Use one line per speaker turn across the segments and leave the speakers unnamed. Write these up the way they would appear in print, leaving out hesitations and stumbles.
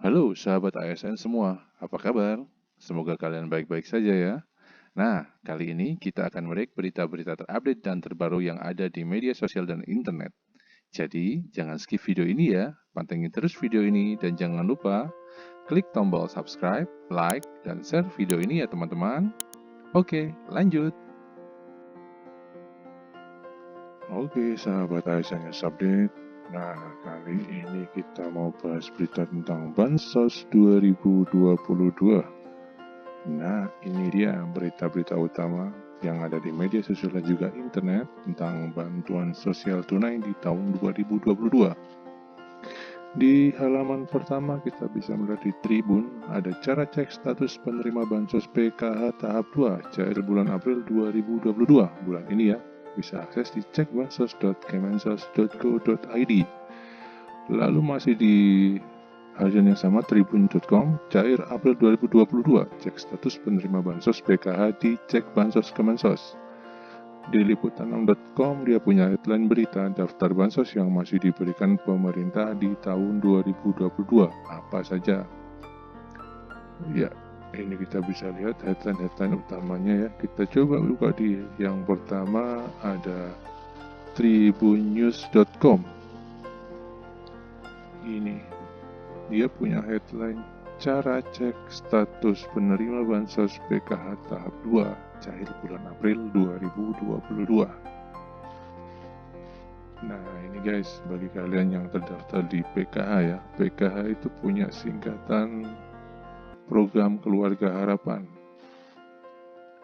Halo sahabat ASN semua, apa kabar? Semoga kalian baik-baik saja ya. Nah, kali ini kita akan merek berita-berita terupdate dan terbaru yang ada di media sosial dan internet. Jadi, jangan skip video ini ya, pantengin terus video ini dan jangan lupa klik tombol subscribe, like, dan share video ini ya teman-teman. Oke, lanjut. Oke, sahabat ASN News Update. Nah, kali ini kita mau bahas berita tentang Bansos 2022. Nah, ini dia berita-berita utama yang ada di media sosial dan juga internet tentang bantuan sosial tunai di tahun 2022. Di halaman pertama kita bisa melihat di Tribun ada cara cek status penerima Bansos PKH tahap 2 cair bulan April 2022. Bulan ini ya, bisa akses di cekbansos.kemensos.go.id. Lalu masih di harian yang sama tribun.com cair April 2022 cek status penerima Bansos PKH di cek Bansos Kemensos. Di liputan6.com dia punya headline berita daftar bansos yang masih diberikan pemerintah di tahun 2022 apa saja. Ya, ini kita bisa lihat headline utamanya ya. Kita coba buka di yang pertama ada tribunnews.com. Ini dia punya headline cara cek status penerima bansos PKH tahap 2 cair bulan April 2022. Nah ini guys, bagi kalian yang terdaftar di PKH ya, PKH itu punya singkatan Program Keluarga Harapan.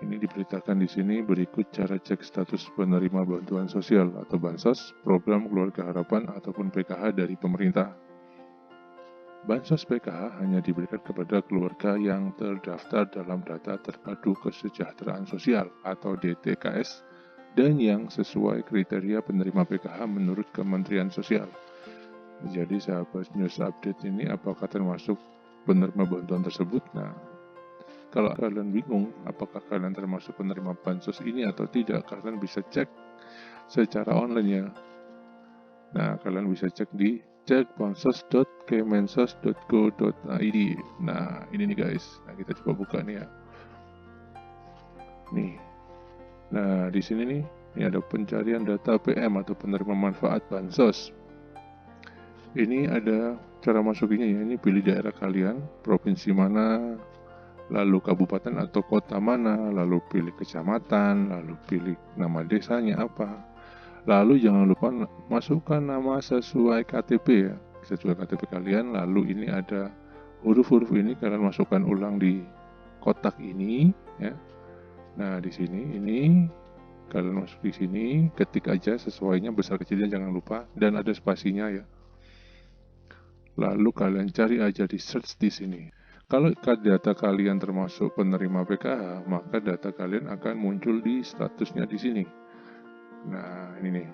Ini diberitakan di sini berikut cara cek status penerima bantuan sosial atau bansos Program Keluarga Harapan ataupun PKH dari pemerintah. Bansos PKH hanya diberikan kepada keluarga yang terdaftar dalam Data Terpadu Kesejahteraan Sosial atau DTKS dan yang sesuai kriteria penerima PKH menurut Kementerian Sosial. Jadi sahabat news update ini apakah termasuk penerima bantuan tersebut? Nah, kalau kalian bingung apakah kalian termasuk penerima bansos ini atau tidak, kalian bisa cek secara online ya. Nah, kalian bisa cek di cekbansos.kemensos.go.id. Nah, ini nih guys. Nah, kita coba buka nih ya. Nih. Nah, di sini nih, ini ada pencarian data PM atau penerima manfaat bansos. Ini ada cara masukinya ya. Ini pilih daerah kalian, provinsi mana, lalu kabupaten atau kota mana, lalu pilih kecamatan, lalu pilih nama desanya apa. Lalu jangan lupa masukkan nama sesuai KTP ya, sesuai KTP kalian. Lalu ini ada huruf-huruf ini kalian masukkan ulang di kotak ini ya. Nah di sini ini kalian masuk di sini, ketik aja sesuainya besar kecilnya jangan lupa dan ada spasinya ya. Lalu kalian cari aja di search di sini. Kalau data kalian termasuk penerima PKH, maka data kalian akan muncul di statusnya di sini. Nah ini nih,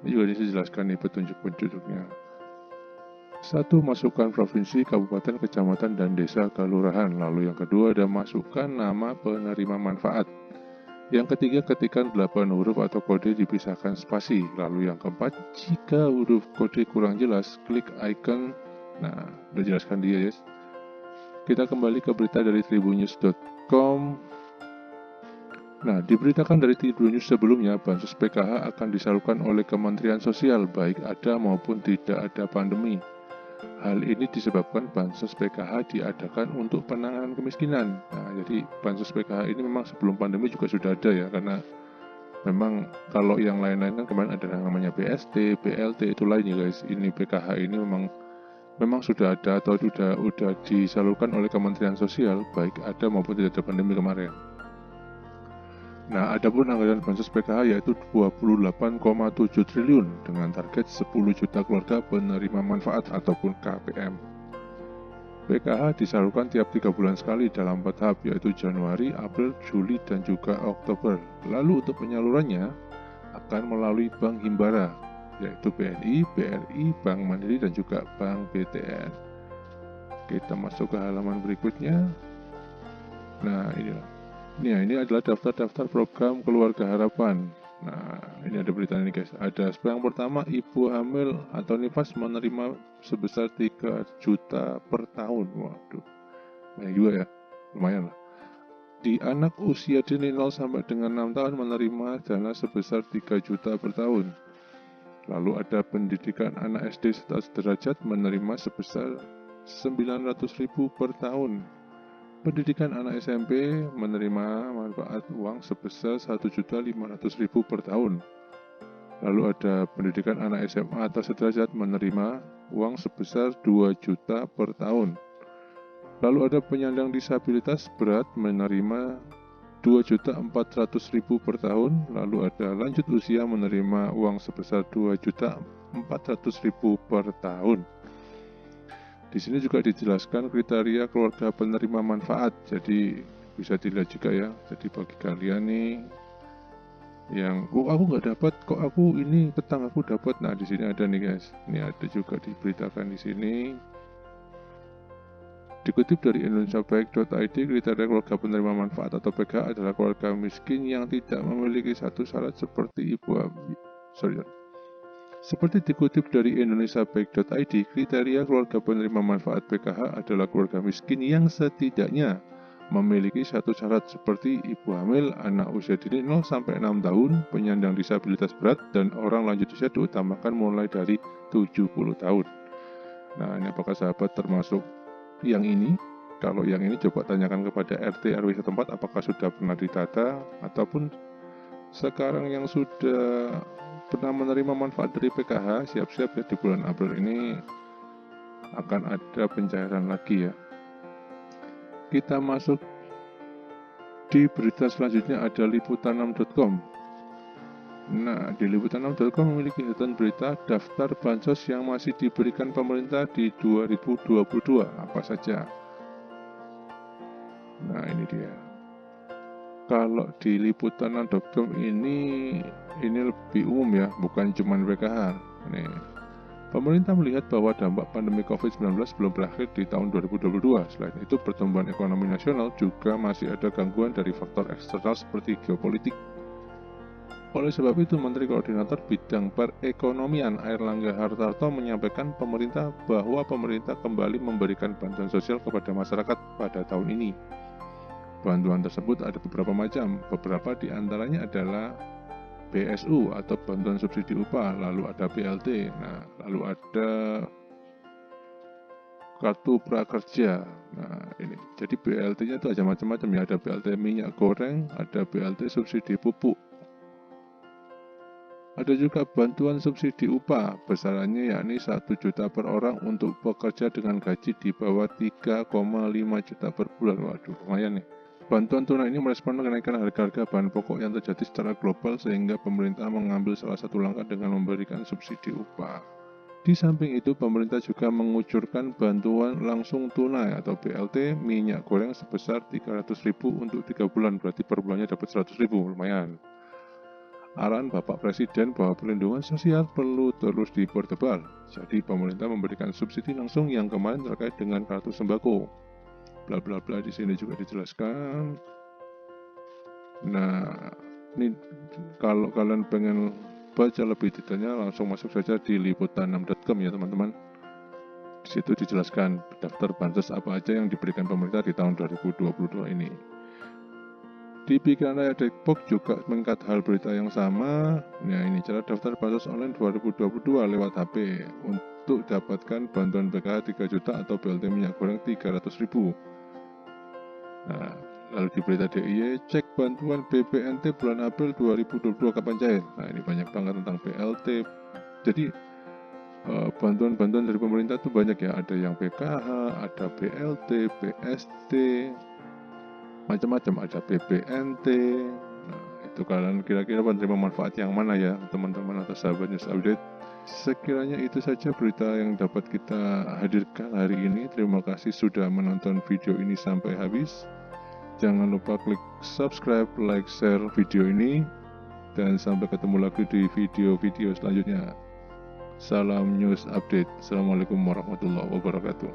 ini juga dijelaskan nih petunjuk-petunjuknya. 1. Masukkan provinsi, kabupaten, kecamatan, dan desa kelurahan. Lalu yang kedua ada masukkan nama penerima manfaat. Yang ketiga ketikkan 8 huruf atau kode dipisahkan spasi. Lalu yang keempat, jika huruf kode kurang jelas, klik icon. Nah, udah jelaskan dia guys. Kita kembali ke berita dari tribunnews.com. Nah, diberitakan dari Tribunnews sebelumnya, bansos PKH akan disalurkan oleh Kementerian Sosial, baik ada maupun tidak ada pandemi. Hal ini disebabkan bansos PKH diadakan untuk penanganan kemiskinan. Nah, jadi bansos PKH ini memang sebelum pandemi juga sudah ada ya, karena memang kalau yang lain-lain kan kemarin ada yang namanya BST, BLT itu lain ya guys. Ini PKH ini memang sudah ada atau sudah disalurkan oleh Kementerian Sosial, baik ada maupun tidak ada pandemi kemarin. Nah, adapun anggaran bansos PKH yaitu 28,7 triliun dengan target 10 juta keluarga penerima manfaat ataupun KPM. PKH disalurkan tiap 3 bulan sekali dalam 4 tahap yaitu Januari, April, Juli, dan juga Oktober. Lalu untuk penyalurannya akan melalui Bank Himbara yaitu BNI, BRI, Bank Mandiri, dan juga Bank BTN. Kita masuk ke halaman berikutnya. Nah, inilah. Ini adalah daftar-daftar program Keluarga Harapan. Nah, ini ada berita ini guys. Ada yang pertama, ibu hamil atau nifas menerima sebesar 3 juta per tahun. Waduh, banyak juga ya, lumayan lah. Di anak usia dini 0 sampai dengan 6 tahun menerima dana sebesar 3 juta per tahun. Lalu ada pendidikan anak SD sederajat menerima sebesar 900.000 per tahun. Pendidikan anak SMP menerima manfaat uang sebesar 1.500.000 per tahun. Lalu ada pendidikan anak SMA atau sederajat menerima uang sebesar 2 juta per tahun. Lalu ada penyandang disabilitas berat menerima 2.400.000 per tahun. Lalu ada lanjut usia menerima uang sebesar 2.400.000 per tahun. Di sini juga dijelaskan kriteria keluarga penerima manfaat. Jadi bisa dilihat juga ya. Jadi bagi kalian nih yang aku nggak dapat, kok aku ini petang aku dapat. Nah, di sini ada nih guys. Ini ada juga diberitakan di sini. Dikutip dari indonesiabaik.id, kriteria keluarga penerima manfaat atau PKH adalah keluarga miskin yang tidak memiliki satu syarat seperti Seperti dikutip dari indonesiabaik.id, kriteria keluarga penerima manfaat PKH adalah keluarga miskin yang setidaknya memiliki satu syarat seperti ibu hamil, anak usia dini 0 sampai 6 tahun, penyandang disabilitas berat, dan orang lanjut usia diutamakan mulai dari 70 tahun. Nah, ini apakah sahabat termasuk yang ini? Kalau yang ini coba tanyakan kepada RT RW setempat apakah sudah pernah ditata ataupun sekarang yang sudah pernah menerima manfaat dari PKH. Siap-siap ya, di bulan April ini akan ada pencairan lagi ya. Kita masuk di berita selanjutnya, ada liputan6.com. Nah, di liputan6.com memiliki headline berita daftar bansos yang masih diberikan pemerintah di 2022 apa saja. Nah, ini dia. Kalau di liputan6.com ini lebih umum ya, bukan cuma PKH. Nih, pemerintah melihat bahwa dampak pandemi COVID-19 belum berakhir di tahun 2022. Selain itu, pertumbuhan ekonomi nasional juga masih ada gangguan dari faktor eksternal seperti geopolitik. Oleh sebab itu, Menteri Koordinator Bidang Perekonomian Airlangga Hartarto menyampaikan bahwa pemerintah kembali memberikan bantuan sosial kepada masyarakat pada tahun ini. Bantuan tersebut ada beberapa macam, beberapa di antaranya adalah BSU atau bantuan subsidi upah, lalu ada BLT, nah lalu ada kartu prakerja. Nah ini, jadi BLT-nya itu ada macam-macam ya, ada BLT minyak goreng, ada BLT subsidi pupuk. Ada juga bantuan subsidi upah, besarannya yakni 1 juta per orang untuk pekerja dengan gaji di bawah 3,5 juta per bulan. Waduh, lumayan nih. Bantuan tunai ini merespon kenaikan harga-harga bahan pokok yang terjadi secara global sehingga pemerintah mengambil salah satu langkah dengan memberikan subsidi upah. Di samping itu, pemerintah juga mengucurkan bantuan langsung tunai atau BLT minyak goreng sebesar 300.000 untuk 3 bulan, berarti per bulannya dapat 100.000, lumayan. Arahan Bapak Presiden bahwa perlindungan sosial perlu terus dipertebal. Jadi pemerintah memberikan subsidi langsung yang kemarin terkait dengan kartu sembako. Bla bla bla, di sini juga dijelaskan. Nah, ini kalau kalian pengen baca lebih detailnya langsung masuk saja di liputan6.com ya teman-teman. Di situ dijelaskan daftar bansos apa aja yang diberikan pemerintah di tahun 2022 ini. Di Pikiran Rakyat Depok juga mengangkat hal berita yang sama. Nah, ini cara daftar bansos online 2022 lewat HP untuk dapatkan bantuan PKH 3 juta atau BLT minyak goreng 300.000. Nah, lalu di berita DIY, cek bantuan BPNT bulan April 2022 kapan cair. Nah, ini banyak banget tentang BLT. Jadi bantuan-bantuan dari pemerintah itu banyak ya. Ada yang PKH, ada BLT, BST, macam-macam, ada BPNT. Nah, itu kalian kira-kira penerima manfaat yang mana ya teman-teman atau sahabat News Update. Sekiranya itu saja berita yang dapat kita hadirkan hari ini. Terima kasih sudah menonton video ini sampai habis. Jangan lupa klik subscribe, like, share video ini, dan sampai ketemu lagi di video-video selanjutnya. Salam News Update. Assalamualaikum warahmatullahi wabarakatuh.